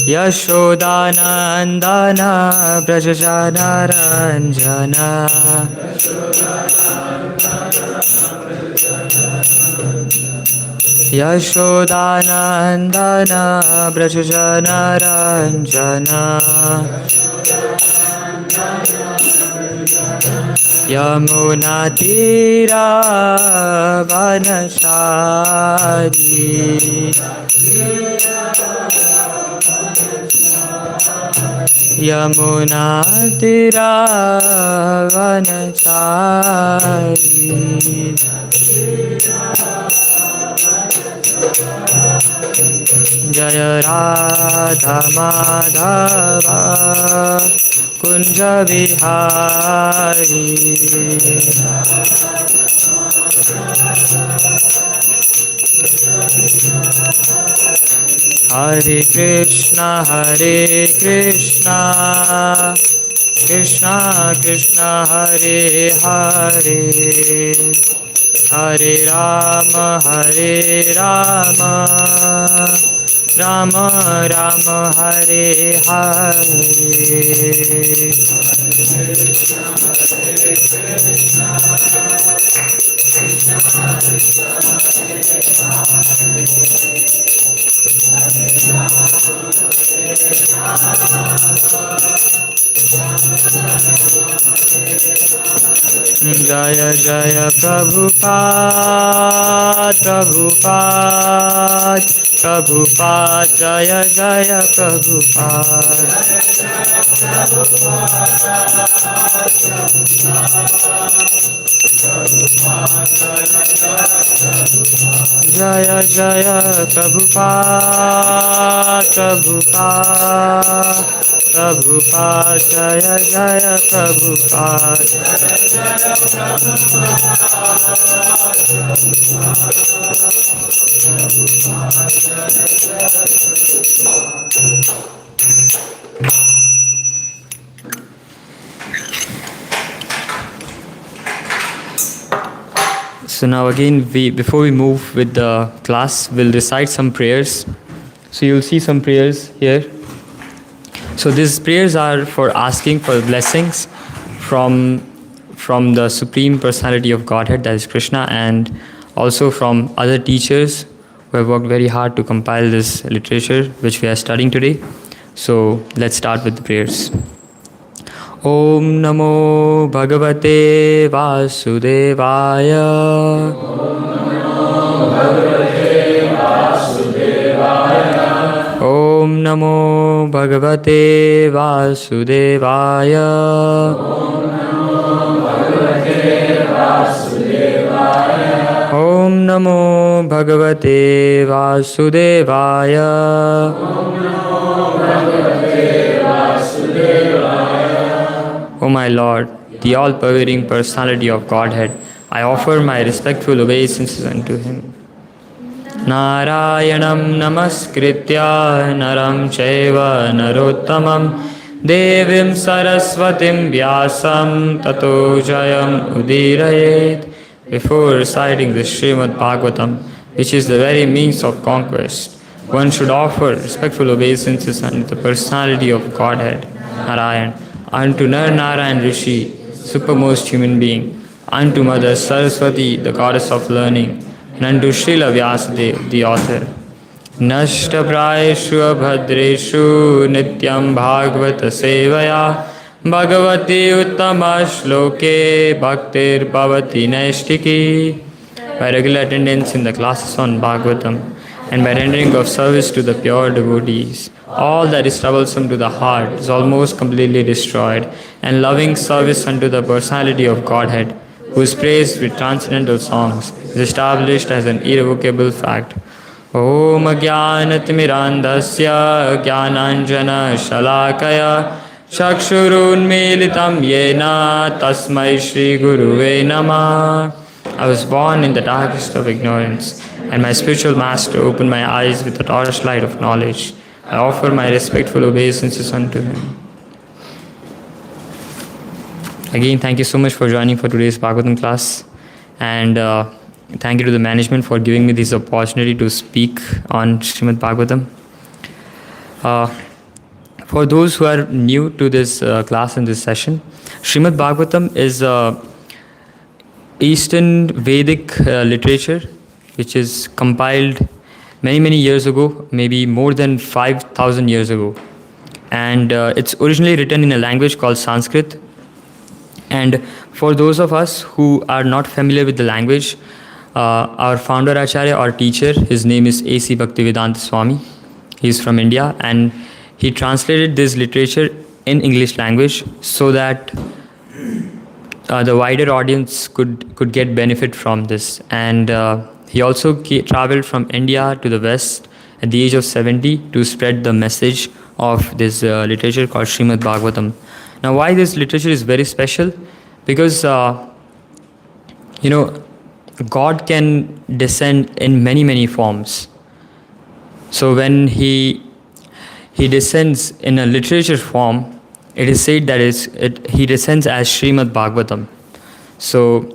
Yashodanandana Brajajana Ranjana Yashodanandana Brajajana Ranjana Yamuna Tira Vanashari Yamuna Tira Vanachari Jaya Radha Madhava Kunja Vihari Hare Krishna Krishna Krishna Hare Hare Hare Rama Rama Rama Hare Hare Jaya Jaya Prabhupada Jaya Jaya Prabhupada Jaya Jaya Prabhupada Jaya Jaya Prabhupada So now again, before we move with the class, we'll recite some prayers. So you'll see some prayers here. So these prayers are for asking for blessings from the Supreme Personality of Godhead, that is Krishna, and also from other teachers who have worked very hard to compile this literature which we are studying today. So let's start with the prayers. Om Namo Bhagavate Vasudevaya. Om Namo Bhagavate Vasudevaya. Om Namo Bhagavate Vasudevaya. O my Lord, the all-pervading personality of Godhead, I offer my respectful obeisances unto Him. Narayanam namaskritya naram chaiva narottamam devim saraswatim vyasam tato jayam udirayet. Before reciting the Srimad Bhagavatam, which is the very means of conquest, one should offer respectful obeisances unto the personality of Godhead, Narayan, unto Nar Narayan Rishi, supermost human being, unto Mother Saraswati, the goddess of learning, and unto Srila Vyasadeva, the author. Nashta prayeshu abhadreshu nityam bhagavata sevaya Bhagavati Uttama Shloke Bhaktir Bhavati Naistiki. By regular attendance in the classes on Bhagavatam and by rendering of service to the pure devotees, all that is troublesome to the heart is almost completely destroyed, and loving service unto the personality of Godhead, who is praised with transcendental songs, is established as an irrevocable fact. Om Jnanatimirandasya Jnananjana Shalakaya Chakshurunmilitam Yena Tasmai Shri Guruve Namah. I was born in the darkest of ignorance, and my spiritual master opened my eyes with the torchlight of knowledge. I offer my respectful obeisances unto him. Again, thank you so much for joining for today's Bhagavatam class, and thank you to the management for giving me this opportunity to speak on Srimad Bhagavatam. For those who are new to this class and this session, Srimad Bhagavatam is Eastern Vedic literature, which is compiled many years ago, maybe more than 5,000 years ago. And it's originally written in a language called Sanskrit. And for those of us who are not familiar with the language, our founder Acharya, our teacher, his name is A.C. Bhaktivedanta Swami. He's from India, and he translated this literature in English language so that the wider audience could get benefit from this. And he also traveled from India to the West at the age of 70 to spread the message of this literature called Srimad Bhagavatam. Now, why this literature is very special? Because, God can descend in many forms. So when he descends in a literature form, it is said that he descends as Srimad Bhagavatam. So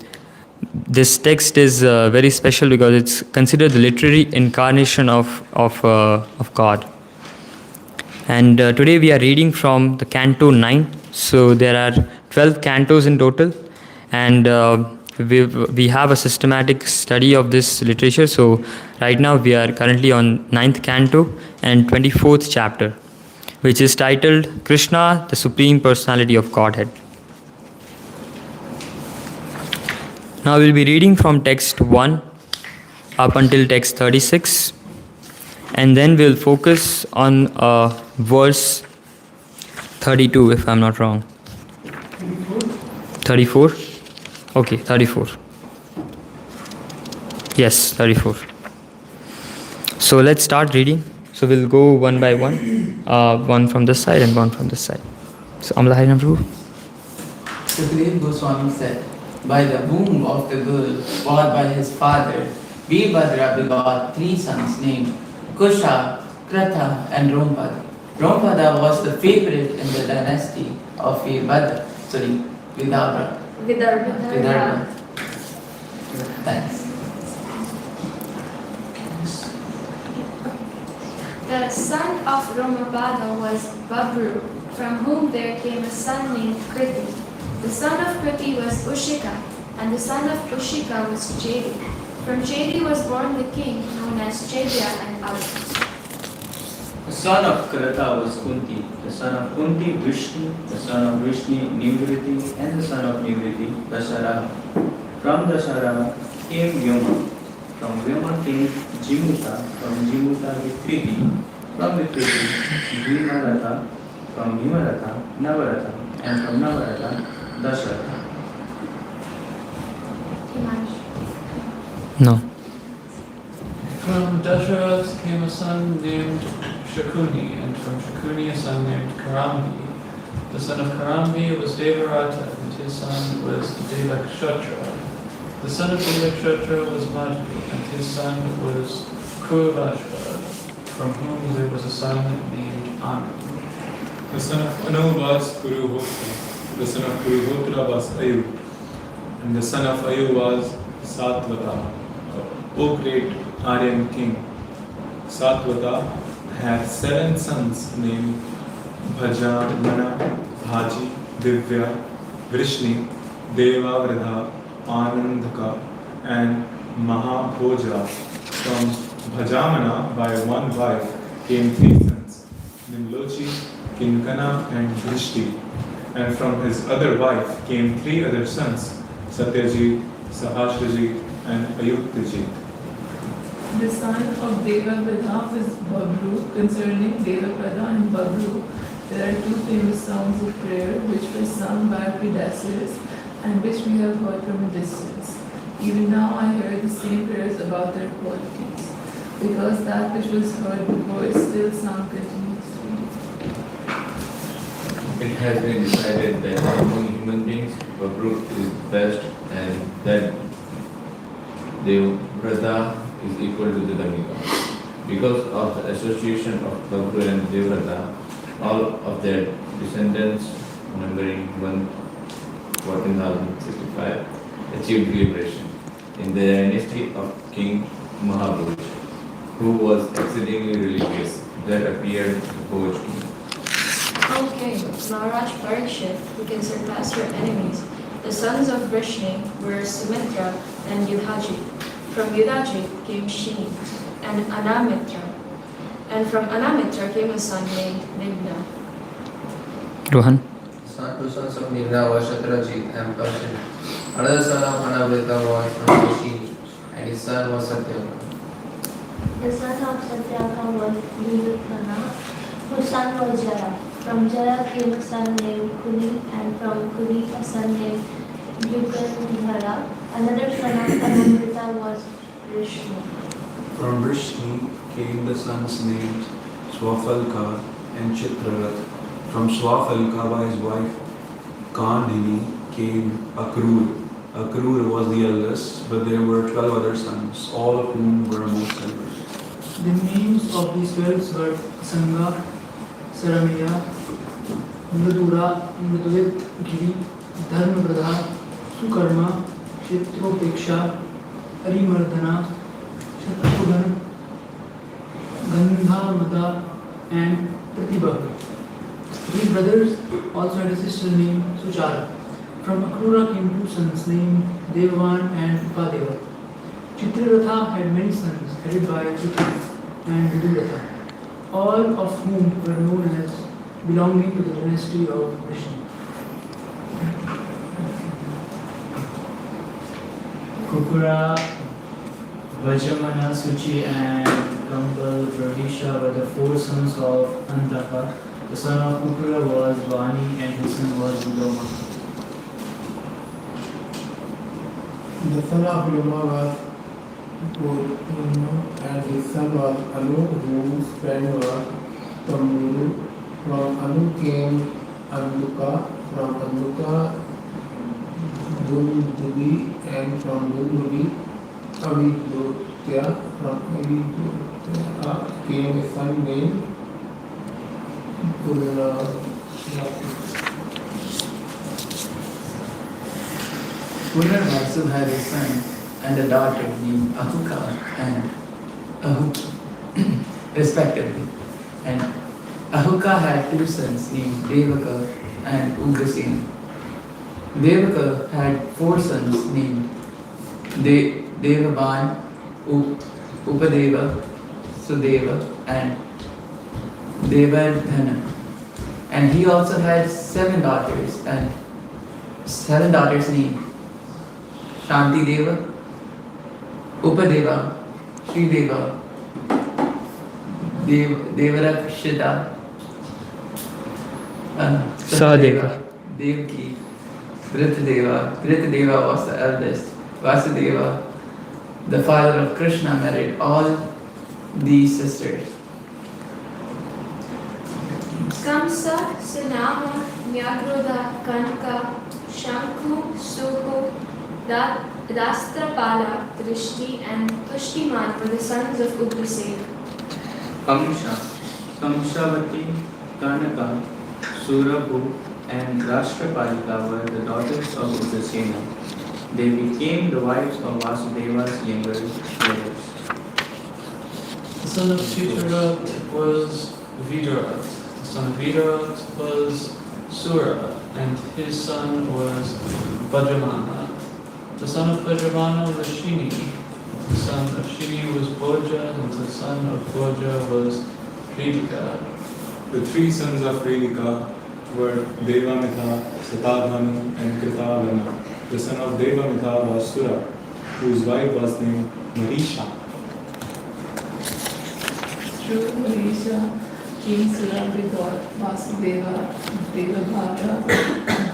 this text is very special because it's considered the literary incarnation of God. And today we are reading from the Canto 9. So there are 12 cantos in total, and we have a systematic study of this literature. So right now we are currently on 9th canto and 24th chapter, which is titled Krishna, the Supreme Personality of Godhead. Now we'll be reading from text 1 up until text 36, and then we'll focus on verse 32, if I'm not wrong. 34? Okay, 34. Yes, 34. So let's start reading. So we'll go one by one, one from this side and one from this side. So Amla Harinam Prabhu. Sukadeva Goswami said, by the womb of the girl born by his father, Virabhadra begot 3 sons named Kusha, Kratha and Rompada. Rompada was the favorite in the dynasty of Vidarbha. Thanks. The son of Romapada was Babru, from whom there came a son named Kriti. The son of Kriti was Ushika, and the son of Ushika was Chedi. From Chedi was born the king known as Chedya and others. The son of Kratha was Kunti, the son of Kunti Vrishni, the son of Vrishni Nivriti, and the son of Nivriti Dasaraha. From Dasaraha came Vyoma. From Vyoma came Jimuta, from Jimuta Vikriti, from Vikriti Bhimaratha, from Bhimaratha Navaratha, and from Navaratha Dasharatha. No. From Dasharath came a son named Shakuni, and from Shakuni a son named Karambi. The son of Karambi was Devarata, and his son was Devakshutra. The son of Devakshutra was Madhu, and his son was Kurvashva, from whom there was a son named Anu. The son of Anu was Kuruhotra. The son of Kuruhotra was Ayu. And the son of Ayu was Satvata, O great Aryan king. Satvata had 7 sons named Bhajamana, Bhaji, Divya, Vrishni, Devavradha, Anandaka, and Mahabhoja. From Bhajamana, by one wife, came 3 sons, Nimlochi, Kinkana, and Vrishti. And from his other wife came 3 other sons, Satyajit, Sahasrajit, and Ayuktajit. The son of Devapada was Babru. Concerning Devapada and Babru, there are 2 famous songs of prayer which were sung by predecessors and which we have heard from a distance. Even now I hear the same prayers about their qualities, because that which was heard before is still sung continuously. It has been decided that among human beings, Babru is best and that Devrata is equal to the demigod. Because of the association of Babru and Devrata, all of their descendants, numbering 14,065, achieved liberation in the dynasty of King Mahabhuj, who was exceedingly religious, that appeared before king. Okay, Maharaj Parikshit, who can surpass your enemies. The sons of Vrishni were Sumitra and Yudhajit. From Yudhajit came Shini and Anamitra. And from Anamitra came a son named Nigna. Rohan. Two sons of Nigna were Shatrajit and Pershin. Another son of Anavrita was from Shini, and his son was Satyavaka. The son of Satyaka was Nilukana, whose son was Jara. From Jara came a son named Kuni, and from Kuni a son named Yukandhara. Another son of Anamrita was Vishnu. From Vrishni came the sons named Swafalka and Chitrarat. From Swafalka by his wife Kandini came Akrur. Akrur was the eldest, but there were 12 other sons, all of whom were most celebrated. The names of these 12 were Sangha, Saramya, Mridura, Mriduvit, Giri, Dharmavradha, Sukarma, Kshetropeksha, Arimardhana, Shatrughan, Gandhamada, and Pratibha. These brothers also had a sister named Suchara. From Akrura came 2 sons named Devan and Upadeva. Chitraratha had many sons, headed by Chitra and Viduratha, all of whom were known as belonging to the dynasty of Vishnu. Kukura, Vajramana, Suchi, and Kambal Pravisha were the 4 sons of Andaka. The son of Kukura was Vani and his son was Loma. The son of Loma was Purna, and his son was Anu, whose friend was Tamuru. From Anu came Anduka, from Anduka Duldubi, and from Duldubi Avidotya. From Avidotya came a son named Purna. Purna had a son and a daughter named Ahuka and Ahuki, respectively. And Ahuka had 2 sons named Devaka and Ugrasena. Devaka had 4 sons named Devaban, Upadeva, Sudeva, and Devardhana. And he also had 7 daughters named Shanti Deva, Upadeva, Srideva, Devarakshita, Sahadeva. Devaki, Dhritadeva. Dhritadeva was the eldest. Vasudeva, the father of Krishna, married all these sisters. Kamsa, Sinama, Nyagrodha, Kanka, Shanku, Suku, Dastrapala, Drishti, and Tushtiman were the sons of Ugrasena. Kamsha, Kamshavati, Kanaka, Surabhu, and Rashtrapalika were the daughters of Ugrasena. They became the wives of Vasudeva's younger brothers. The son of Chitrarat was Vidarat. The son of Vidarat was Sura, and his son was Vajramana. The son of Vajramana was Shini. The son of Shini was Bhoja, and the son of Bhoja was Redika. The 3 sons of Redika were Devamitha, Satadhanu, and Kritavana. The son of Devamitha was Sura, whose wife was named Marisha. Through Marisha, King Sura begot Vasudeva, Devabhara,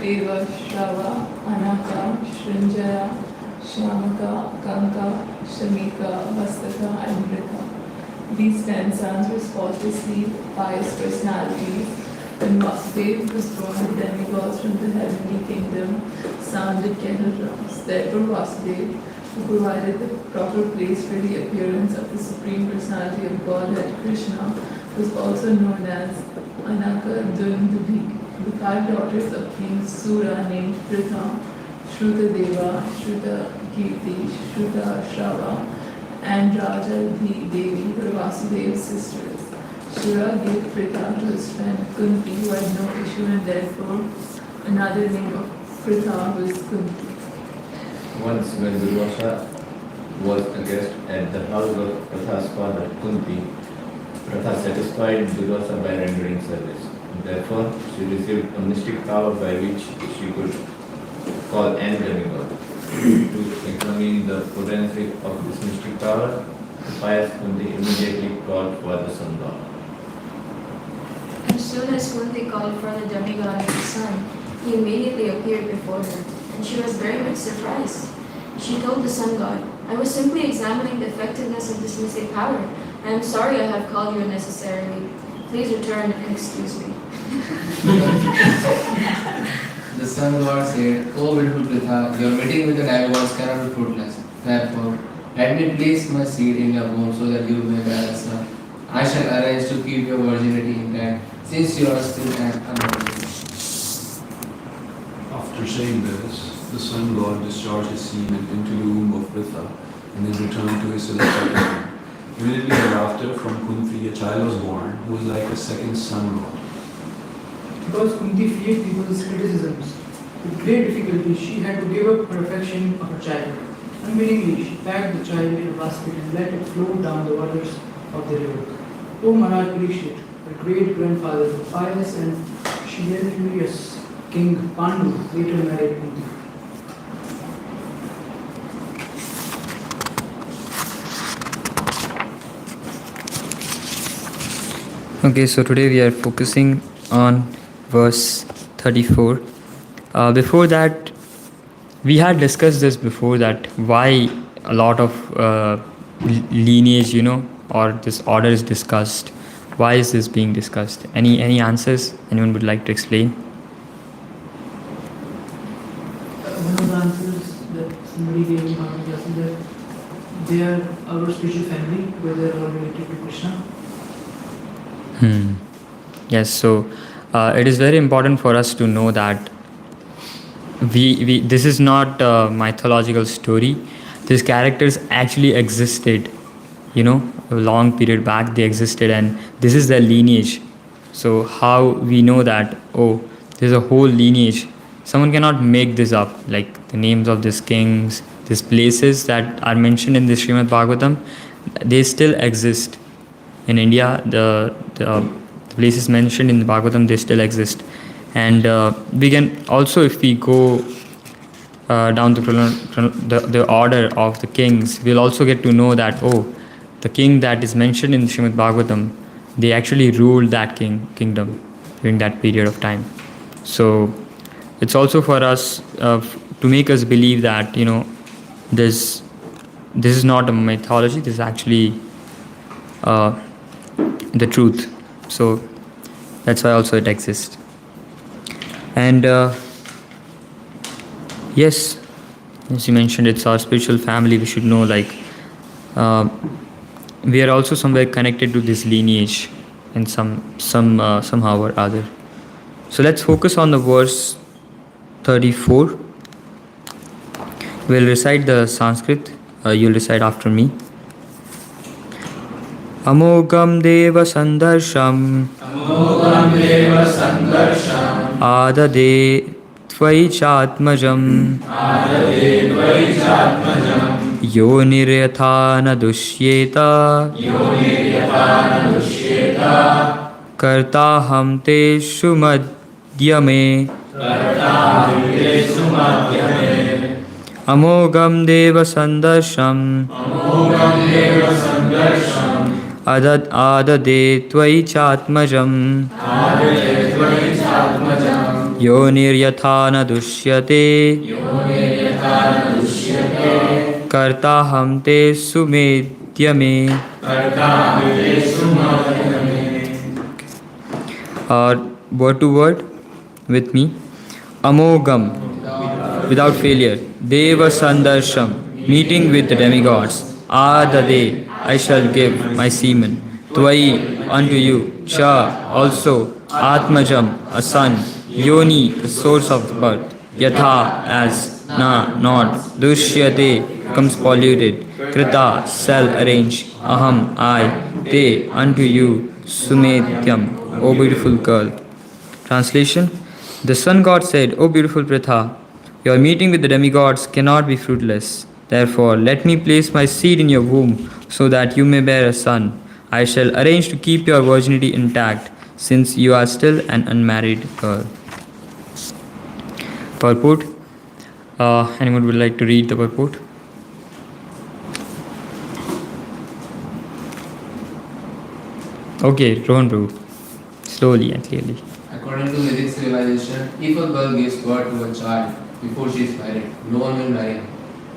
Devashrava, Anaka, Srinjaya, Shamaka, Kanka, Shamika, Vastaka, and Vritha. These 10 sons were spotlessly pious personalities. When Vasudeva was born, the demigods from the heavenly kingdom sounded kettle drums. Therefore Vasudeva, who provided the proper place for the appearance of the Supreme Personality of Godhead Krishna, was also known as Anaka Dundubhi. The 5 daughters of King Sura named Pritha, Shruta Deva, Shruta Kirti, Shruta Shrava, and Raja Devi were Vasudeva's sisters. Shura gave Pritha to his friend Kunti, who had no issue, and therefore another name of Pritha was Kunti. Once when Durvasa was a guest at the house of Pratha's father, Kunti, Pratha satisfied Durvasa by rendering service. Therefore, she received a mystic power by which she could call any demigod. To examine the potency of this mystic power, the pious Kunti immediately called for the sun god. As soon as Kunti called for the demigod of the sun, he immediately appeared before her, and she was very much surprised. She told the sun god, "I was simply examining the effectiveness of this mystic power. I am sorry I have called you unnecessarily. Please return and excuse me." The sun god said, "O beautiful Pritha, your meeting with the demigods cannot be fruitless. Therefore, let me place my seed in your womb so that you may bear a son. I shall arrange to keep your virginity intact, since you are still an unmarried." After saying this, the sun god discharged his semen into the womb of Pritha and then returned to his celestial home. Immediately thereafter, from Kunti, a child was born who was like a second sun god. Because Kunti feared people's criticisms, with great difficulty she had to give up her affection of her child. Unwillingly, she packed the child in a basket and let it float down the waters of the river. O Maharaj Parikshit, her great-grandfather, was pious and chivalrous King Pandu later married Kunti. Okay, so today we are focusing on verse 34. Before that, we had discussed this before, that why a lot of lineage, or this order is discussed. Why is this being discussed? Any answers anyone would like to explain? One of the answers that somebody gave me on the class is that they are our spiritual family, where they are all related to Krishna. Yes, so it is very important for us to know that we this is not a mythological story. These characters actually existed, a long period back they existed, and this is their lineage. So how we know that, oh, there's a whole lineage. Someone cannot make this up, like the names of these kings, these places that are mentioned in the Srimad Bhagavatam, they still exist. In India, the places mentioned in the Bhagavatam, they still exist. And we can also, if we go down the order of the kings, we'll also get to know that, oh, the king that is mentioned in the Srimad Bhagavatam, they actually ruled that kingdom during that period of time. So it's also for us to make us believe that, this is not a mythology, this is actually the truth. So that's why also it exists. And yes, as you mentioned, it's our spiritual family. We should know, like, we are also somewhere connected to this lineage in somehow or other. So let's focus on the verse 34. We'll recite the Sanskrit. You'll recite after me. Amogam deva sandarsham adade tvai chatmajam yo niryatha na dushyeta karta ham te shumad sumedyame Amogam deva sandarsham Adad adade tvai chatmajam Yonir yathana dushyate Karta hamte sumedyame. Word to word with me. Amogam, without failure. Deva sandarsham, meeting with the demigods. Adade, I shall give my semen. Tvai, unto you. Cha, also. Atmajam, a son. Yoni, the source of the birth. Yatha, as. Na, not. Dushyate, comes polluted. Krita, shall arrange. Aham, I. Te, unto you. Sumetyam, O beautiful girl. Translation. The sun god said, O beautiful Pritha, your meeting with the demigods cannot be fruitless. Therefore, let me place my seed in your womb so that you may bear a son. I shall arrange to keep your virginity intact since you are still an unmarried girl. Purport. Anyone would like to read the purport? Okay, Rohan Prabhu. Slowly and clearly. According to Vedic civilization, if a girl gives birth to a child before she is married, no one will marry her.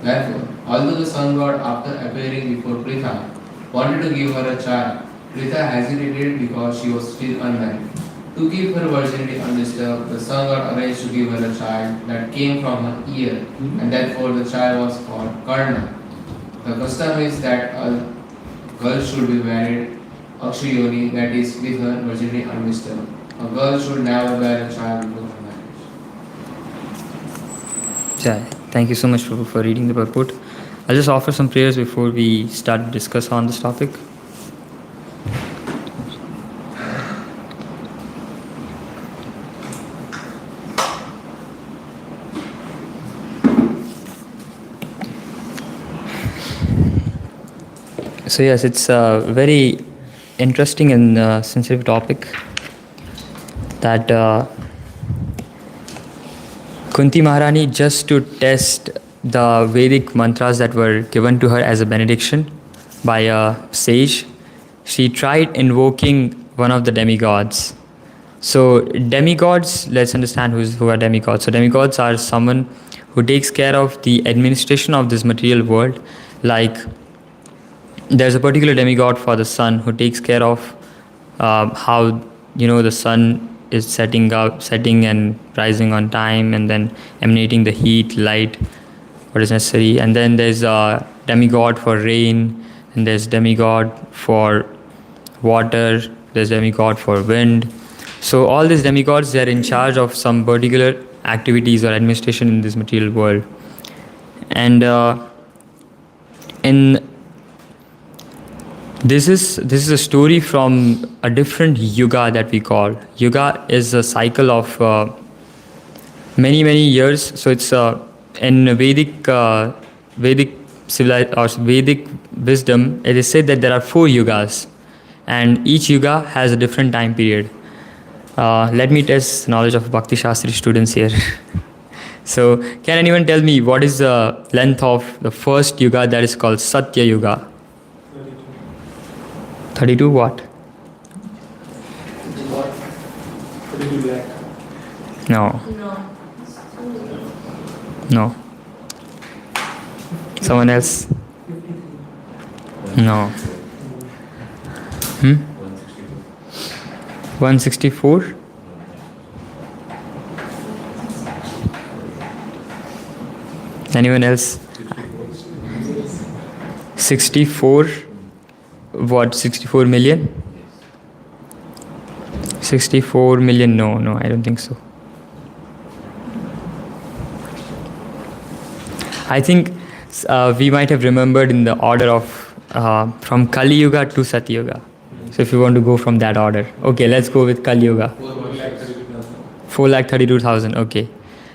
Therefore, although the sun god, after appearing before Pritha, wanted to give her a child, Pritha hesitated because she was still unmarried. To keep her virginity undisturbed, the sun god arranged to give her a child that came from her ear, and therefore the child was called Karna. The custom is that a girl should be married Akshayoni, that is, with her virginity undisturbed. A girl should never bear a child before her marriage. Jai. Thank you so much for reading the purport. I'll just offer some prayers before we start to discuss on this topic. So yes, it's a very interesting and sensitive topic that Kunti Maharani, just to test the Vedic mantras that were given to her as a benediction by a sage, she tried invoking one of the demigods. So demigods, let's understand who are demigods. So demigods are someone who takes care of the administration of this material world. Like there's a particular demigod for the sun who takes care of how the sun is setting and rising on time, and then emanating the heat, light, what is necessary. And then there's a demigod for rain, and there's demigod for water, there's demigod for wind. So all these demigods, they are in charge of some particular activities or administration in this material world. And This is a story from a different yuga that we call. Yuga is a cycle of many years. So it's in Vedic wisdom, it is said that there are 4 yugas, and each yuga has a different time period. Let me test knowledge of Bhakti Shastri students here. So can anyone tell me what is the length of the first yuga that is called Satya Yuga? 32 what? 32 lakh. No. Someone else? No. 164? Anyone else? 64? What, 64 million? 64 million? No, I don't think so. I think we might have remembered in the order of from Kali Yuga to Satya Yuga. So if you want to go from that order. Okay, let's go with Kali Yuga. 4,32,000. Okay.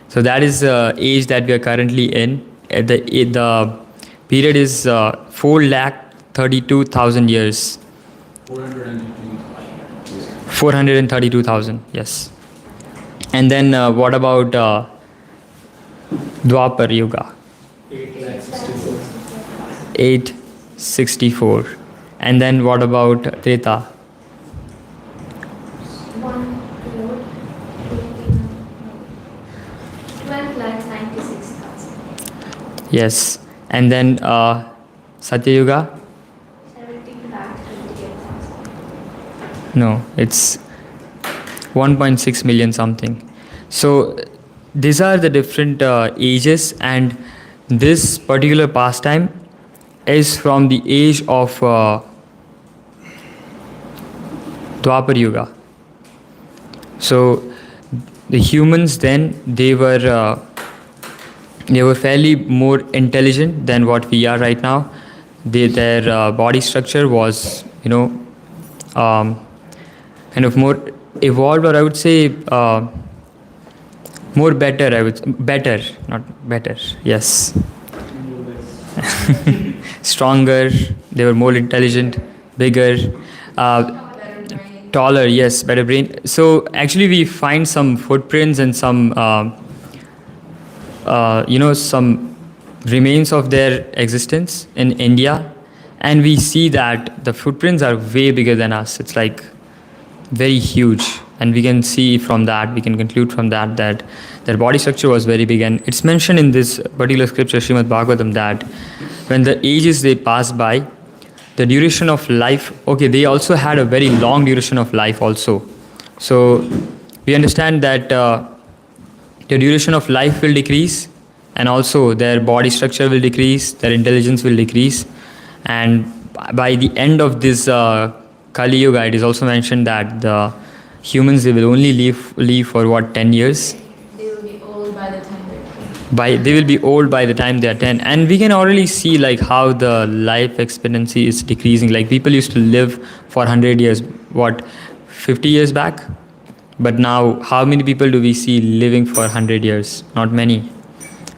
So that is the age that we are currently in. The period is 4,32,000 years. 432,000, yes. And then what about Dwapar Yuga? 864. And then what about Treta? 12,96,000. Yes. And then Satya Yuga? 17,28,000. No, it's 1.6 million something. So these are the different ages, and this particular pastime is from the age of Dwapar Yuga. So the humans then, they were fairly more intelligent than what we are right now. Their body structure was, kind of more evolved, or I would say more better. Better, not better. Yes. Stronger. They were more intelligent, bigger, taller. Yes, better brain. So actually, we find some footprints and some, some remains of their existence in India, and we see that the footprints are way bigger than us. It's like very huge, and we can see from that, we can conclude from that that their body structure was very big. And it's mentioned in this particular scripture, Srimad Bhagavatam, that when the ages they passed by, the duration of life, okay, they also had a very long duration of life also. So we understand that the duration of life will decrease, and also their body structure will decrease, their intelligence will decrease. And by the end of this Kali Yuga, it is also mentioned that the humans, they will only live for what, 10 years? They will be old by the time they're 10. They will be old by the time they are 10. And we can already see like how the life expectancy is decreasing. Like people used to live for 100 years, what, 50 years back? But now, how many people do we see living for 100 years? Not many.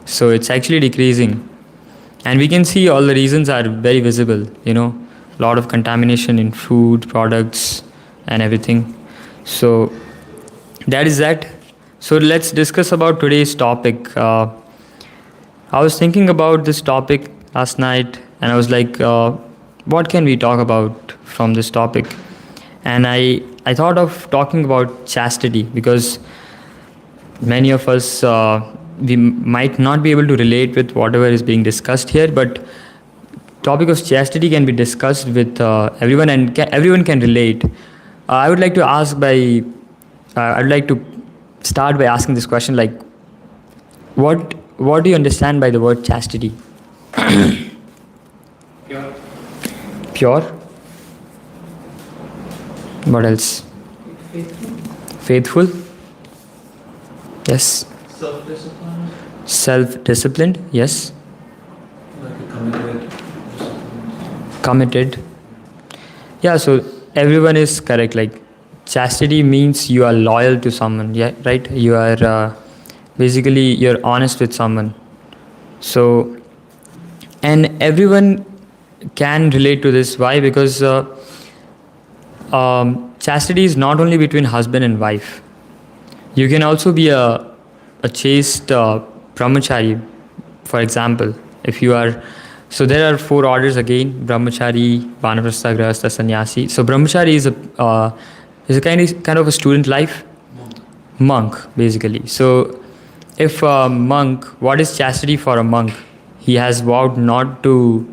So it's actually decreasing. And we can see all the reasons are very visible, a lot of contamination in food, products, and everything. So that is that. So let's discuss about today's topic. I was thinking about this topic last night, and I was like, what can we talk about from this topic? And I thought of talking about chastity, because many of us, we might not be able to relate with whatever is being discussed here, but topic of chastity can be discussed with everyone, and everyone can relate. I would like to start by asking this question, like, what do you understand by the word chastity? Pure. Pure? What else? Faithful? Yes. Self-discipline. Self-disciplined? Yes. Like a Committed? Yeah, so everyone is correct. Like, chastity means you are loyal to someone, yeah, right? You are basically, you're honest with someone. So, and everyone can relate to this. Why? Because chastity is not only between husband and wife. You can also be a chaste brahmachari, for example. If you are, so there are 4 orders again: brahmachari, vanaprastha, grahastha, sannyasi. So brahmachari is a kind of a student life, monk basically. So if a monk, what is chastity for a monk? He has vowed not to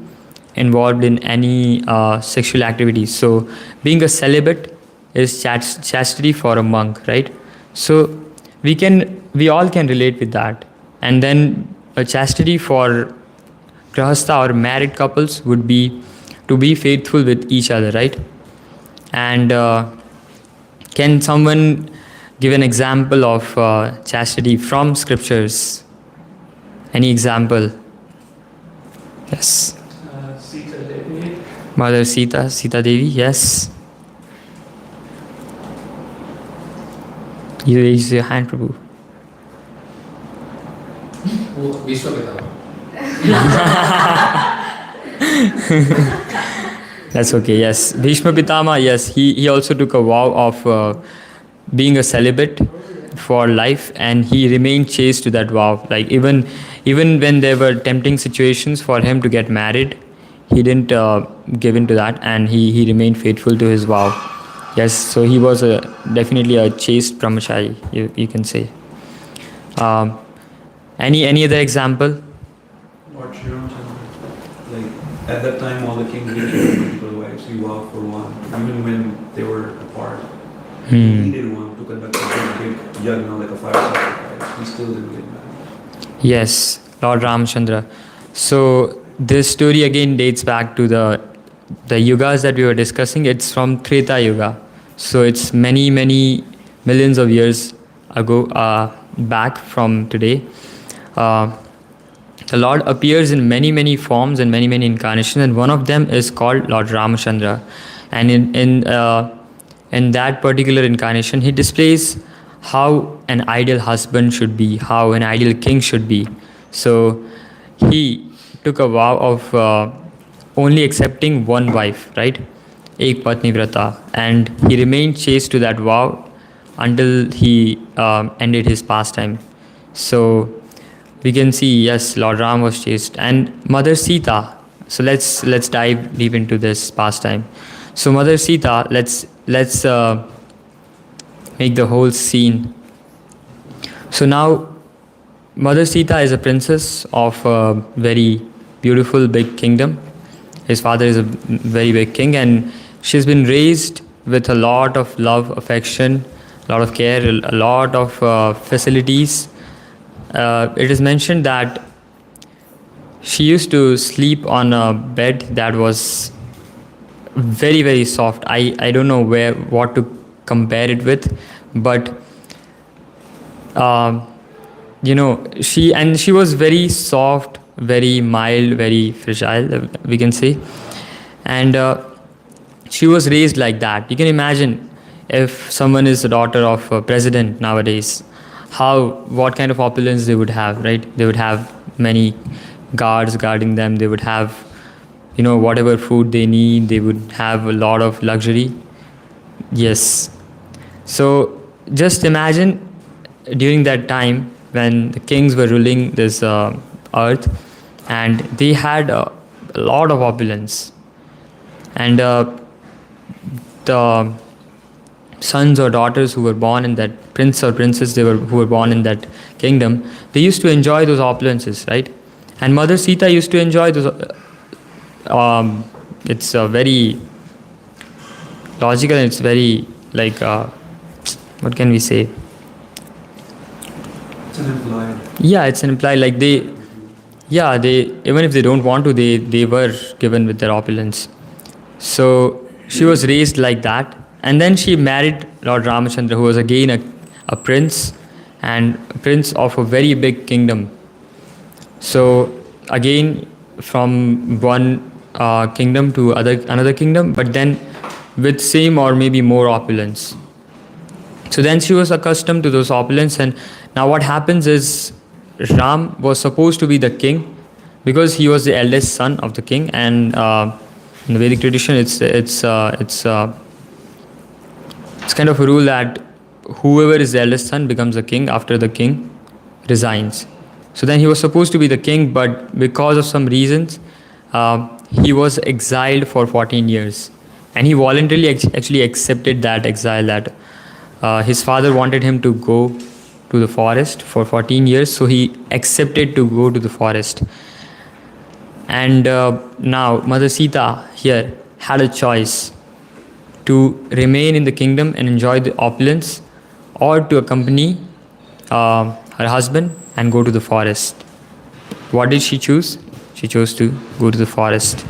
involved in any sexual activities. So being a celibate is chastity for a monk, right? So we all can relate with that. And then a chastity for grahastha or married couples would be to be faithful with each other, right? And can someone give an example of chastity from scriptures? Any example? Yes. Sita Devi. Mother Sita Devi, yes. You raise your hand, Prabhu. Vishwapitama. That's okay, yes. Bhishma Pitama, yes, he also took a vow of being a celibate for life, and he remained chaste to that vow. Like even when there were tempting situations for him to get married, he didn't give in to that, and he remained faithful to his vow. Yes, so he was definitely a chaste brahmachari, you can say. Um, any other example? Lord Sri Ramchandra. Like at that time, all the kings used to have multiple wives. He vowed for one, even when they were apart. He needed one to conduct a big yagna, like a fire sacrifice. He still didn't get married. Yes, Lord Ramchandra. So this story again dates back to the yugas that we were discussing. It's from Treta Yuga. So it's many millions of years ago, back from today. The Lord appears in many forms and many incarnations, and one of them is called Lord Ramchandra. And in that particular incarnation, he displays how an ideal husband should be, how an ideal king should be. So he took a vow of only accepting one wife, right? Ek Patni Vrata. And he remained chaste to that vow until he ended his pastime. So we can see, yes, Lord Ram was chaste. And Mother Sita. So let's dive deep into this pastime. So Mother Sita, let's make the whole scene. So now Mother Sita is a princess of a very beautiful big kingdom. His father is a very big king, and she's been raised with a lot of love, affection, a lot of care, a lot of facilities. It is mentioned that she used to sleep on a bed that was very soft. I don't know what to compare it with, but she was very soft, very mild, very fragile, we can say. And she was raised like that. You can imagine if someone is the daughter of a president nowadays, what kind of opulence they would have, right? They would have many guards guarding them. They would have, whatever food they need. They would have a lot of luxury. Yes. So just imagine during that time when the kings were ruling this earth, and they had a lot of opulence, and the sons or daughters who were born in that prince or princess who were born in that kingdom, they used to enjoy those opulences, right? And Mother Sita used to enjoy those. It's very logical, and it's very like what can we say? It's an implied. Yeah, it's an implied, like they even if they don't want to, they were given with their opulence. So she was raised like that, and then she married Lord Ramachandra, who was again a prince, and a prince of a very big kingdom. So again, from one kingdom to another kingdom, but then with same or maybe more opulence. So then she was accustomed to those opulence, and now what happens is Ram was supposed to be the king because he was the eldest son of the king, and in the Vedic tradition, it's kind of a rule that whoever is the eldest son becomes the king after the king resigns. So then he was supposed to be the king, but because of some reasons, he was exiled for 14 years. And he voluntarily actually accepted that exile, that his father wanted him to go to the forest for 14 years. So he accepted to go to the forest. And now Mother Sita here had a choice to remain in the kingdom and enjoy the opulence, or to accompany her husband and go to the forest. What did she choose? She chose to go to the forest,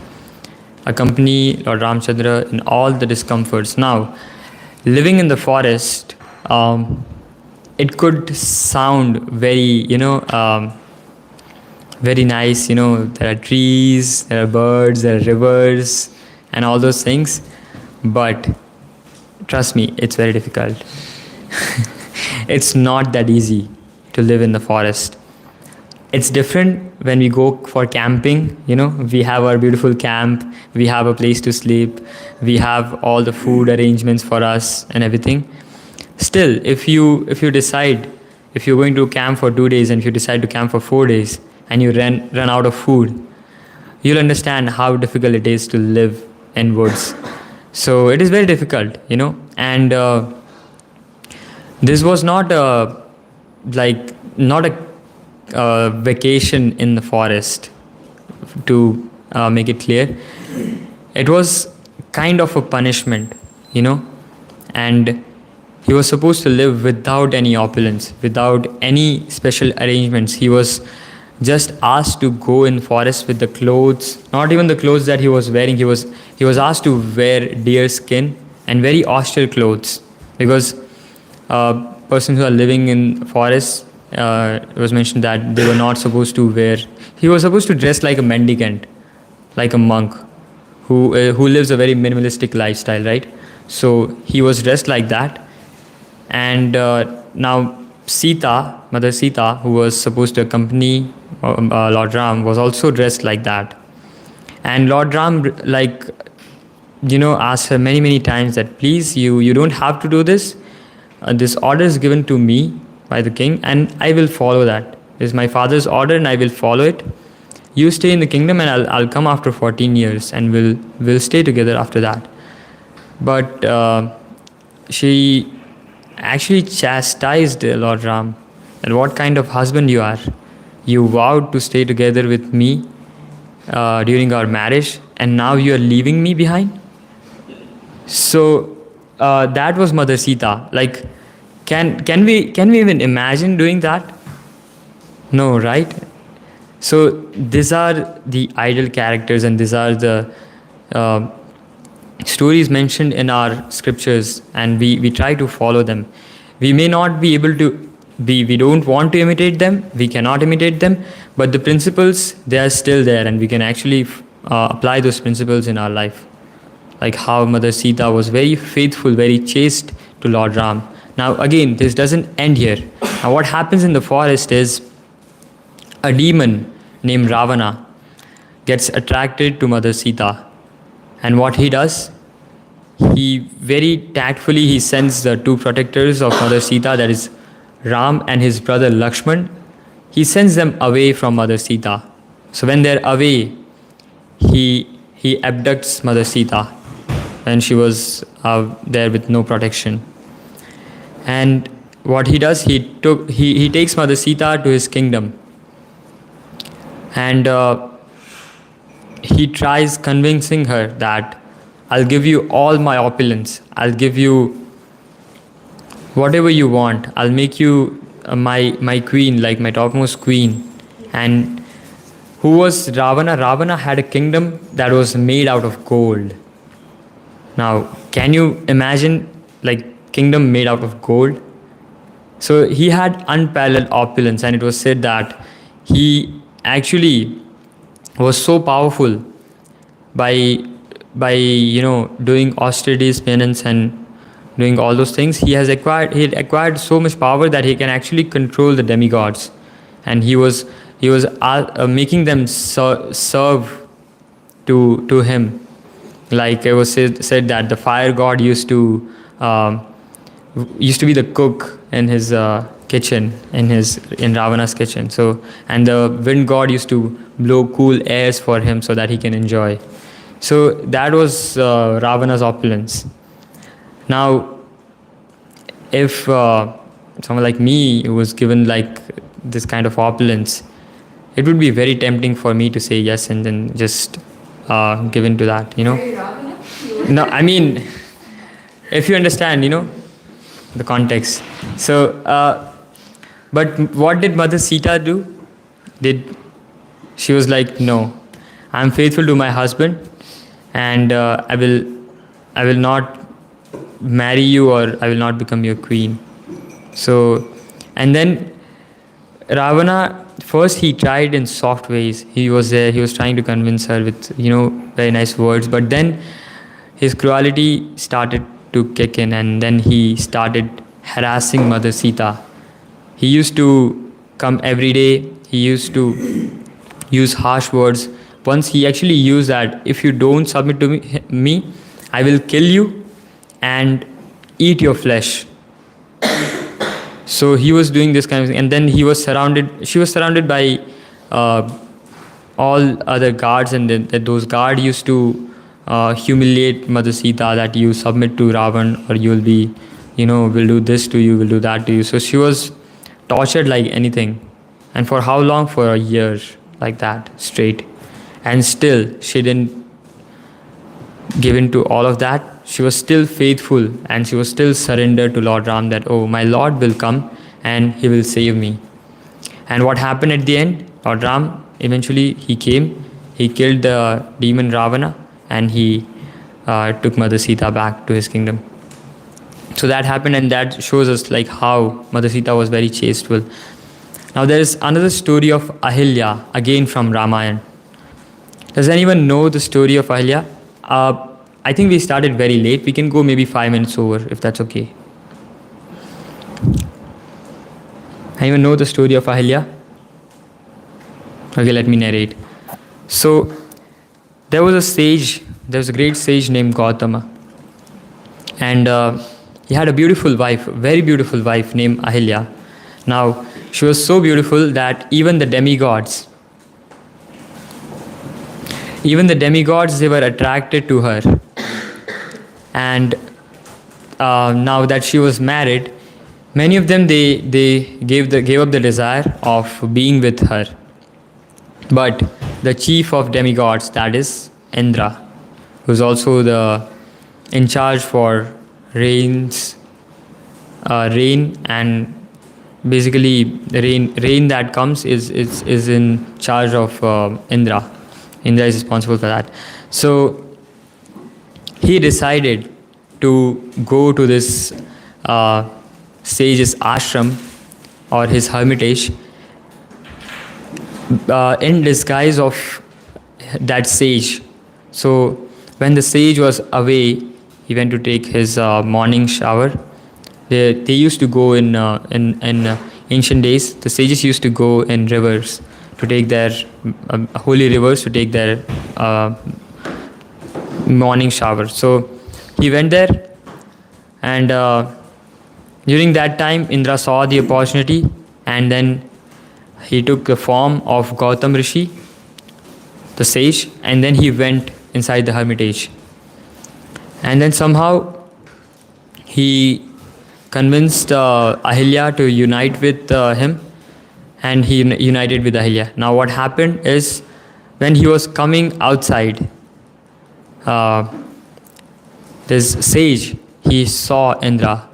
accompany Lord Ramchandra in all the discomforts. Now, living in the forest, it could sound very, very nice. There are trees, there are birds, there are rivers, and all those things. But trust me, it's very difficult. It's not that easy to live in the forest. It's different when we go for camping. We have our beautiful camp, we have a place to sleep, we have all the food arrangements for us and everything. Still, if you decide, if you're going to camp for 2 days and if you decide to camp for 4 days and you run out of food, you'll understand how difficult it is to live in woods. So it is very difficult, and this was not a vacation in the forest, to make it clear. It was kind of a punishment, and he was supposed to live without any opulence, without any special arrangements. He was just asked to go in forest with the clothes, not even the clothes that he was wearing. He was asked to wear deer skin and very austere clothes, because persons who are living in forests, it was mentioned that they were not supposed to wear. He was supposed to dress like a mendicant, like a monk, who lives a very minimalistic lifestyle, right? So he was dressed like that, and now Sita, Mother Sita, who was supposed to accompany Lord Ram, was also dressed like that. And Lord Ram, asked her many times that, please, you don't have to do this. This order is given to me by the king, and I will follow that. This is my father's order, and I will follow it. You stay in the kingdom, and I'll come after 14 years, and we'll stay together after that. But she actually chastised Lord Ram, and what kind of husband you are. You vowed to stay together with me during our marriage, and now you are leaving me behind. So that was Mother Sita. Like, can we even imagine doing that? No, right? So these are the ideal characters, and these are the stories mentioned in our scriptures, and we try to follow them. We may not be able to we don't want to imitate them, we cannot imitate them, but the principles, they are still there, and we can actually apply those principles in our life. Like how Mother Sita was very faithful, very chaste to Lord Ram. Now again, this doesn't end here. Now what happens in the forest is a demon named Ravana gets attracted to Mother Sita. And what he does, he very tactfully, he sends the two protectors of Mother Sita, that is Ram and his brother Lakshman. He sends them away from Mother Sita. So when they're away, he abducts Mother Sita when she was there with no protection. And what he does, he takes Mother Sita to his kingdom, and he tries convincing her that I'll give you all my opulence, I'll give you whatever you want, I'll make you my queen, like my topmost queen. And who was Ravana? Ravana had a kingdom that was made out of gold. Now, can you imagine, like, kingdom made out of gold? So he had unparalleled opulence, and it was said that he actually was so powerful by doing austerities, penance, and doing all those things. He had acquired so much power that he can actually control the demigods, and he was making them serve to him. Like it was said that the fire god used to be the cook in his kitchen, in Ravana's kitchen. So, and the wind god used to blow cool airs for him so that he can enjoy. So that was Ravana's opulence. Now, if someone like me was given like this kind of opulence, it would be very tempting for me to say yes and then just give in to that, No, I mean, if you understand, the context. So, but what did Mother Sita do? She was like, no, I'm faithful to my husband, and I will not marry you, or I will not become your queen. So, and then Ravana, first he tried in soft ways. He was there, he was trying to convince her with, very nice words, but then his cruelty started to kick in, and then he started harassing Mother Sita. He used to come every day, he used to use harsh words. Once he actually used that, if you don't submit to me, I will kill you and eat your flesh. So he was doing this kind of thing, and then she was surrounded by uh, all other guards, and then those guards used to humiliate Mother Sita, that you submit to Ravan or you will be, will do this to you, will do that to you. So she was tortured like anything. And for how long? For a year, like that, straight. And still, she didn't give in to all of that. She was still faithful and she was still surrendered to Lord Ram, that, oh, my Lord will come and he will save me. And what happened at the end? Lord Ram, eventually he came, he killed the demon Ravana, and he took Mother Sita back to his kingdom. So that happened, and that shows us like how Mother Sita was very chasteful. Now there is another story of Ahilya, again from Ramayana. Does anyone know the story of Ahilya? I think we started very late. We can go maybe 5 minutes over, if that's okay. Anyone know the story of Ahilya? Okay, let me narrate. So there was a great sage named Gautama. And he had a beautiful wife, very beautiful wife named Ahilya. Now, she was so beautiful that even the demigods, they were attracted to her. And now that she was married, many of them, they gave up the desire of being with her. But the chief of demigods, that is Indra, who's also in charge for rain, and basically rain that comes is in charge of Indra. Indra is responsible for that. So he decided to go to this sage's ashram or his hermitage in disguise of that sage. So when the sage was away, he went to take his morning shower. They used to go in ancient days. The sages used to go in rivers to take their holy rivers to take their morning shower. So he went there, and during that time, Indra saw the opportunity, and then he took the form of Gautam Rishi, the sage, and then he went inside the hermitage. And then somehow he convinced Ahilya to unite with him, and he united with Ahilya. Now what happened is, when he was coming outside, this sage, he saw Indra,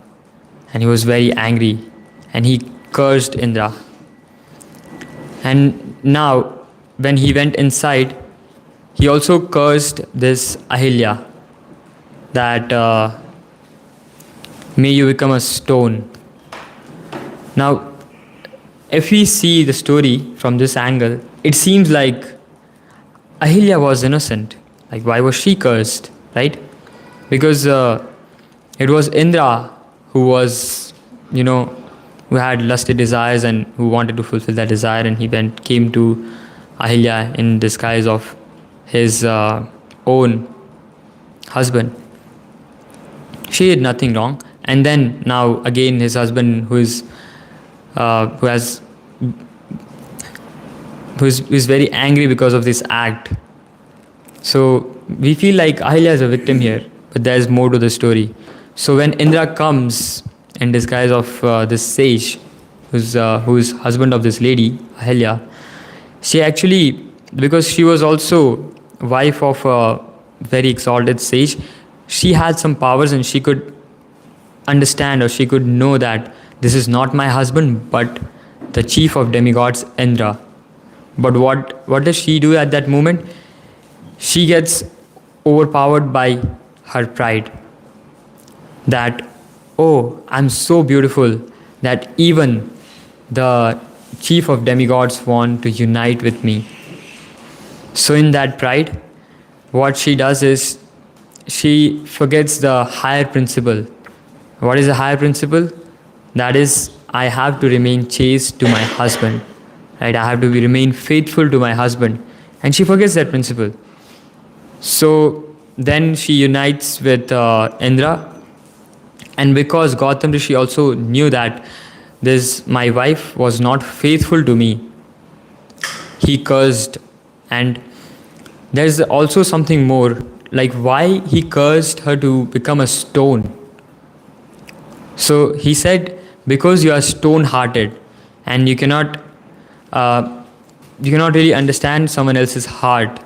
and he was very angry, and he cursed Indra. And now when he went inside, he also cursed this Ahilya, that may you become a stone. Now, if we see the story from this angle, it seems like Ahilya was innocent. Like, why was she cursed, right? Because it was Indra who was, who had lusty desires and who wanted to fulfill that desire, and he came to Ahilya in disguise of his own husband. She did nothing wrong. And then now again his husband, who is very angry because of this act. So we feel like Ahilya is a victim here, but there is more to the story. So when Indra comes in disguise of this sage, who is husband of this lady Ahilya, she actually, because she was also wife of a very exalted sage, she had some powers, and she could understand, or she could know that this is not my husband but the chief of demigods, Indra. But what does she do at that moment? She gets overpowered by her pride, that, oh, I'm so beautiful that even the chief of demigods want to unite with me. So in that pride, what she does is she forgets the higher principle. What is the higher principle? That is, I have to remain chaste to my husband. Right? I have to remain faithful to my husband. And she forgets that principle. So then she unites with Indra, And because Gautam Rishi also knew that my wife was not faithful to me, he cursed. And there's also something more, like why he cursed her to become a stone. So he said, because you are stone-hearted and you cannot really understand someone else's heart.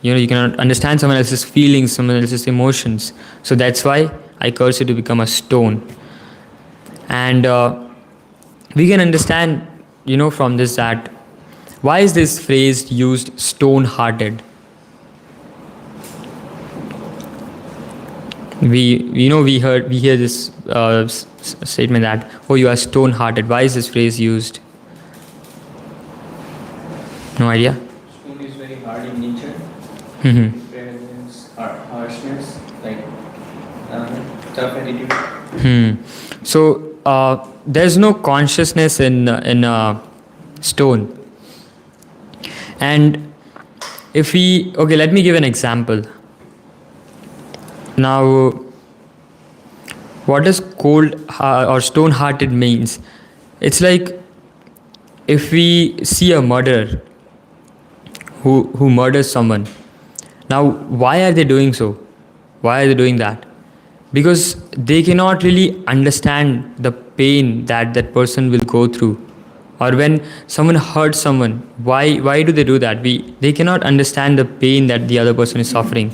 You cannot understand someone else's feelings, someone else's emotions. So that's why I curse you to become a stone. And we can understand, from this, that why is this phrase used, stone-hearted? We hear this statement that, oh, you are stone-hearted. Why is this phrase used? No idea. Stone is very hard in nature. Mm-hmm. Presents harshness, like tough attitude. So there's no consciousness in stone. And let me give an example. Now, what does cold or stone-hearted means? It's like if we see a murderer who murders someone. Now, why are they doing so? Why are they doing that? Because they cannot really understand the pain that person will go through. Or when someone hurts someone, why do they do that? They cannot understand the pain that the other person is suffering.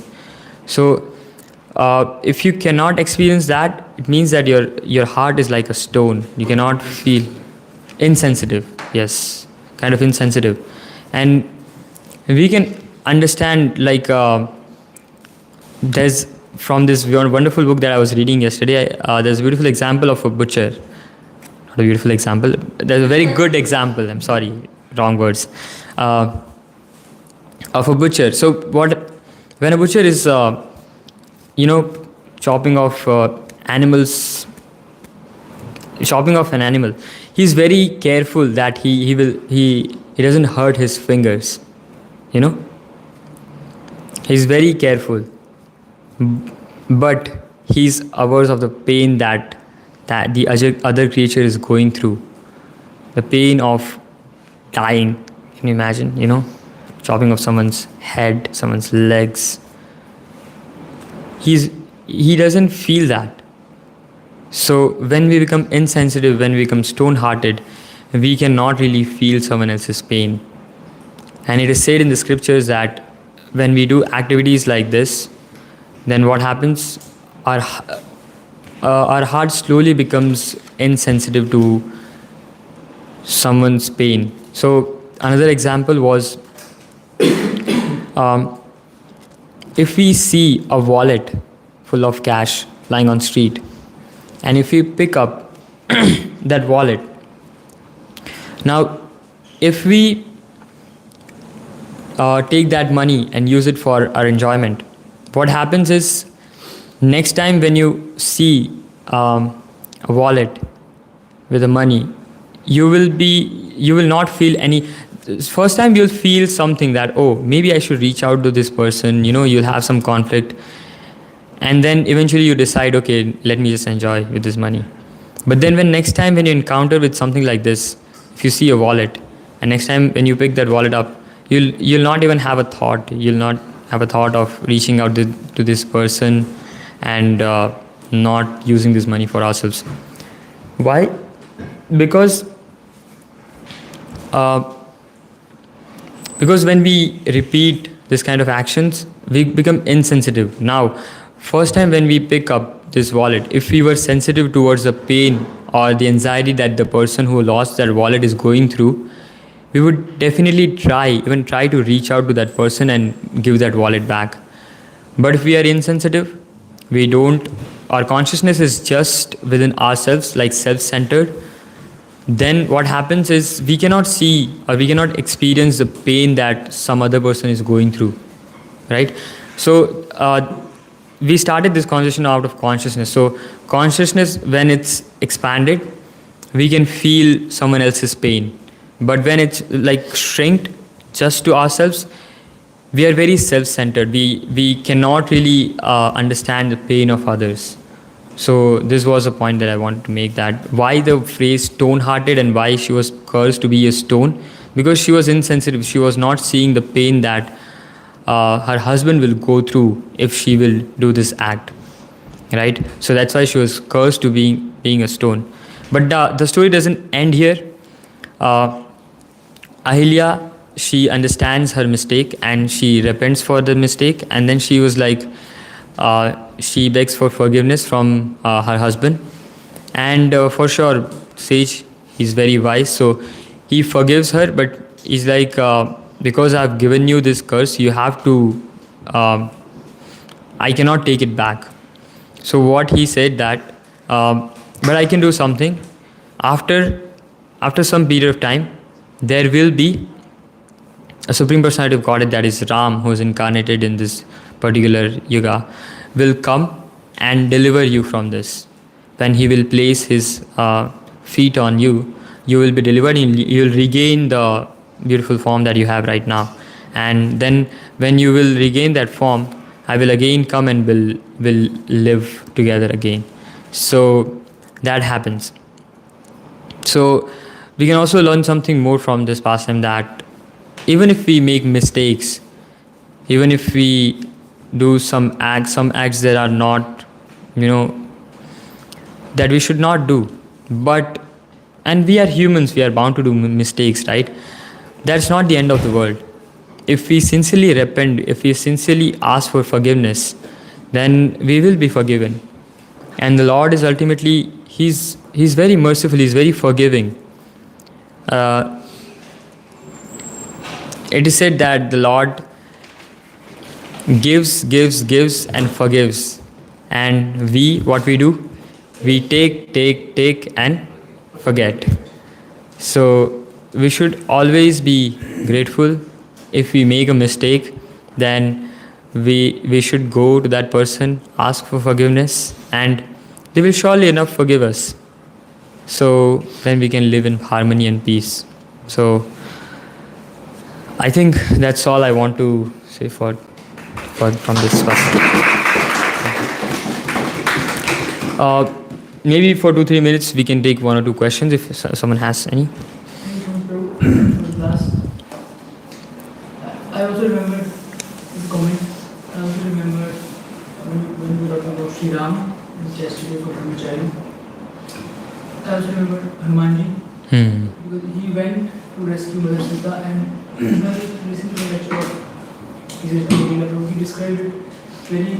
So if you cannot experience that, it means that your heart is like a stone. You cannot feel. Insensitive, yes, kind of insensitive. And we can understand, like there's, from this wonderful book that I was reading yesterday, there's a beautiful example of a butcher. Not a beautiful example, there's a very good example, I'm sorry, wrong words, of a butcher. So when a butcher is chopping off an animal, he's very careful that he doesn't hurt his fingers. He's very careful, but he's aware of the pain that the other creature is going through, the pain of dying. Can you imagine, chopping off someone's head, someone's legs? He doesn't feel that. So when we become insensitive, when we become stone-hearted, we cannot really feel someone else's pain. And it is said in the scriptures that when we do activities like this, then what happens? Our heart slowly becomes insensitive to someone's pain. So another example was, if we see a wallet full of cash lying on street, and if we pick up that wallet, now if we take that money and use it for our enjoyment, what happens is, next time when you see a wallet with the money, you will not feel any. First time you'll feel something that, oh, maybe I should reach out to this person. You'll have some conflict, and then eventually you decide, okay, let me just enjoy with this money. But then next time when you encounter with something like this, if you see a wallet, and next time when you pick that wallet up, you'll not even have a thought. You'll not have a thought of reaching out to this person and not using this money for ourselves. Why? Because when we repeat this kind of actions, we become insensitive. Now, first time when we pick up this wallet, if we were sensitive towards the pain or the anxiety that the person who lost that wallet is going through, we would definitely try to reach out to that person and give that wallet back. But if we are insensitive, our consciousness is just within ourselves, like self-centered, then what happens is we cannot see or we cannot experience the pain that some other person is going through, right? So we started this conversation out of consciousness. So consciousness, when it's expanded, we can feel someone else's pain. But when it's like shrinked just to ourselves, we are very self-centered. We cannot really understand the pain of others. So this was a point that I wanted to make, that why the phrase stone-hearted and why she was cursed to be a stone, because she was insensitive. She was not seeing the pain that her husband will go through if she will do this act, right? So that's why she was cursed to being a stone. But the story doesn't end here. Ahilya, she understands her mistake and she repents for the mistake, and then she was like, she begs for forgiveness from her husband, and for sure Sage, he's very wise, so he forgives her, but he's like, because I've given you this curse, you have to, I cannot take it back. So what he said that, but I can do something. After some period of time, there will be a Supreme Personality of Godhead, that is Ram, who is incarnated in this particular yuga, will come and deliver you from this. When he will place his feet on you, you will be delivered and you will regain the beautiful form that you have right now. And then when you will regain that form, I will again come and will live together again. So that happens. So we can also learn something more from this pastime, that even if we make mistakes, even if we do some acts that are not, that we should not do, and we are humans, we are bound to do mistakes, right? That's not the end of the world. If we sincerely repent, if we sincerely ask for forgiveness, then we will be forgiven. And the Lord is ultimately, He's very merciful, He's very forgiving. It is said that the Lord gives and forgives. And what we do? We take and forget. So we should always be grateful. If we make a mistake, then we should go to that person, ask for forgiveness, and they will surely enough forgive us. So then we can live in harmony and peace. So I think that's all I want to say from this person. Maybe for 2-3 minutes we can take 1 or 2 questions if someone has any. I also remember this comment. I also remember when we were talking about Sri Ram, the chastity of Brahmachari. I also remember Hanumanji, because he went to rescue Mother Sita, and when I listened to the lecture of he described it very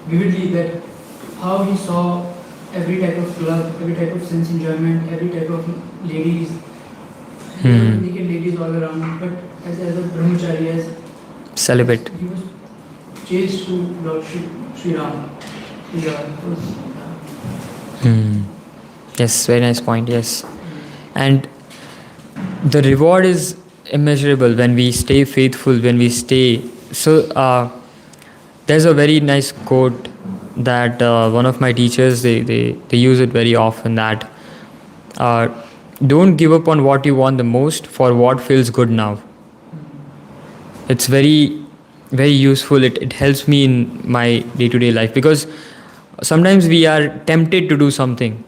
vividly, that how he saw every type of love, every type of sense enjoyment, every type of ladies, naked ladies all around, but as a brahmachari, as celibate, he was chased to Lord Sri Ram. Yes, very nice point, yes. And the reward is immeasurable when we stay faithful, when we stay. So there's a very nice quote that one of my teachers, they use it very often, that don't give up on what you want the most for what feels good now. It's very, very useful. It helps me in my day-to-day life, because sometimes we are tempted to do something,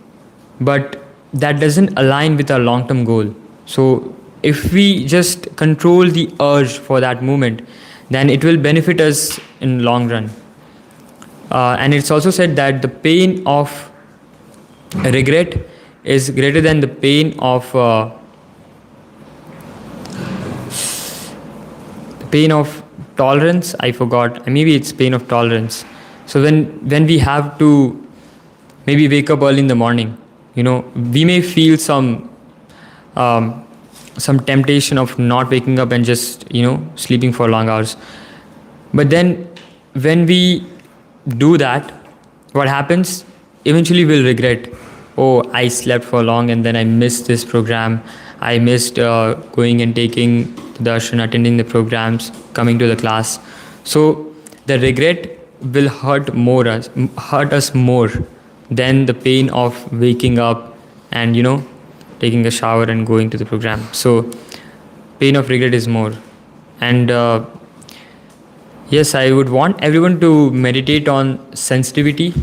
but that doesn't align with our long-term goal. So if we just control the urge for that moment, then it will benefit us in long run. And it's also said that the pain of regret is greater than the pain of tolerance. I forgot. Maybe it's pain of tolerance. So when we have to maybe wake up early in the morning, we may feel some temptation of not waking up and just sleeping for long hours. But then when we do that, what happens? Eventually we'll regret. Oh, I slept for long and then I missed this program. I missed going and taking darshan, attending the programs, coming to the class. So the regret will hurt us more than the pain of waking up and taking a shower and going to the program. So pain of regret is more. And yes, I would want everyone to meditate on sensitivity,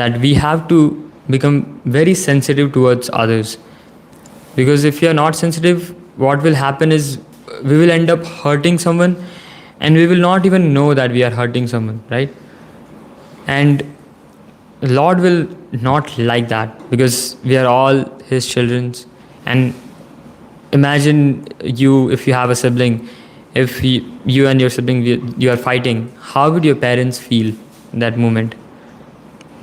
that we have to become very sensitive towards others. Because if you are not sensitive, what will happen is we will end up hurting someone and we will not even know that we are hurting someone, right? And Lord will not like that because we are all His children. And imagine you, if you have a sibling, if you and your sibling, you are fighting, how would your parents feel in that moment?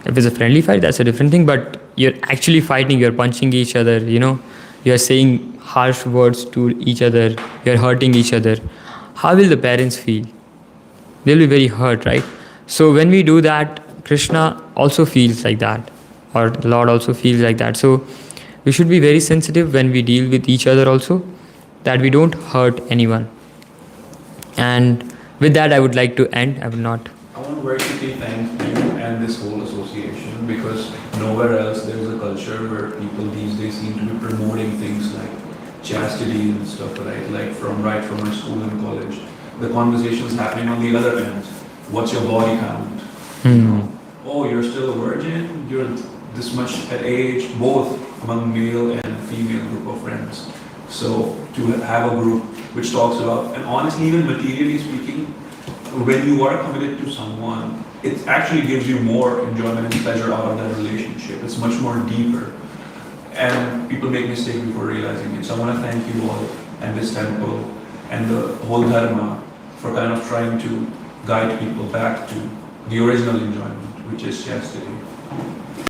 If it's a friendly fight, that's a different thing, but you're actually fighting, you're punching each other, you're saying harsh words to each other, you're hurting each other. How will the parents feel? They'll be very hurt, right? So when we do that, Krishna also feels like that, or the Lord also feels like that. So we should be very sensitive when we deal with each other also, that we don't hurt anyone. And with that, I would like to end. I will not. I want to very quickly thank you and this whole association, because nowhere else there is a culture where people these days seem to be promoting things like chastity and stuff, right? Like from our school and college. The conversations happening on the other end. What's your body count? Oh, you're still a virgin? You're this much at age, both among male and female group of friends. So to have a group which talks about, and honestly, even materially speaking, when you are committed to someone, it actually gives you more enjoyment and pleasure out of that relationship. It's much more deeper. And people make mistakes before realizing it. So I want to thank you all and this temple and the whole Dharma for kind of trying to guide people back to the original enjoyment, which is chastity.